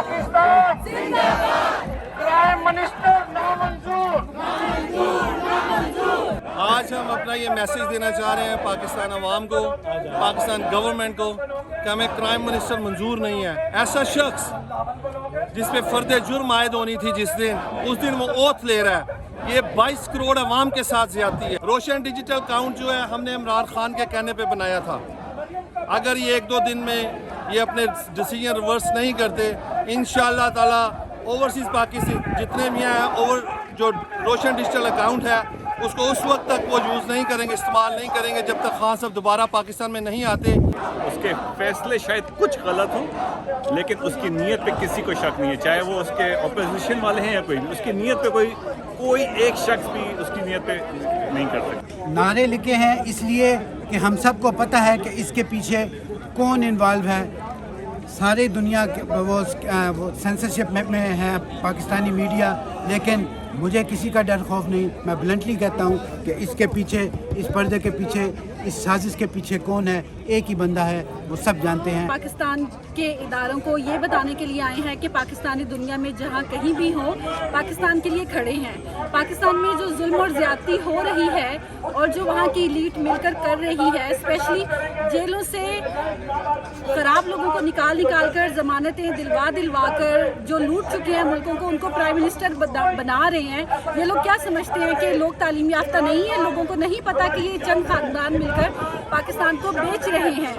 पाकिस्तान जिंदाबाद, crime minister नामंजूर। आज हम अपना ये मैसेज देना चाह रहे हैं पाकिस्तान अवाम को, पाकिस्तान गवर्नमेंट को कि हमें क्राइम मिनिस्टर मंजूर नहीं है। ऐसा शख्स जिस पे फर्द जुर्म आयद होनी थी जिस दिन, उस दिन वो ओथ ले रहा है। ये 22 करोड़ अवाम के साथ ज्यादती है। रोशन डिजिटल अकाउंट जो है हमने इमरान खान के कहने पे बनाया था। अगर ये 1-2 दिन में ये अपने डिसीजन रिवर्स नहीं करते, इंशाअल्लाह ताला ओवरसीज पाकिस्तान जितने भी हैं ओवर जो रोशन डिजिटल अकाउंट है उसको उस वक्त तक वो यूज़ नहीं करेंगे, इस्तेमाल नहीं करेंगे जब तक खान साहब दोबारा पाकिस्तान में नहीं आते। उसके फैसले शायद कुछ गलत हों, लेकिन उसकी नीयत पे किसी को शक नहीं है, चाहे वो उसके अपोजिशन वाले हैं या कोई भी। उसकी नीयत पे कोई एक शख्स भी उसकी नीयत पे नहीं कर सकता। नारे लिखे हैं इसलिए कि हम सबको पता है कि इसके पीछे कौन इन्वॉल्व है। सारी दुनिया के वो सेंसरशिप में है पाकिस्तानी मीडिया, लेकिन मुझे किसी का डर खौफ नहीं। मैं ब्लंटली कहता हूँ कि इसके पीछे, इस पर्दे के पीछे, इस साजिश के पीछे कौन है, एक ही बंदा है, वो सब जानते हैं। पाकिस्तान के इदारों को ये बताने के लिए आए हैं कि पाकिस्तानी दुनिया में जहाँ कहीं भी हो पाकिस्तान के लिए खड़े हैं। पाकिस्तान में जो जुल्म और ज्यादती हो रही है और जो वहाँ की लीड मिलकर कर रही है, स्पेशली जेलों से खराब लोगों को निकाल कर जमानतें दिलवा कर जो लूट चुके हैं मुल्कों को, उनको प्राइम मिनिस्टर बना रहे हैं। ये लोग क्या समझते हैं कि लोग तालीम याफ्ता नहीं है? लोगों को नहीं पता कि ये चंद खानदान मिलकर पाकिस्तान को बेच रहे हैं।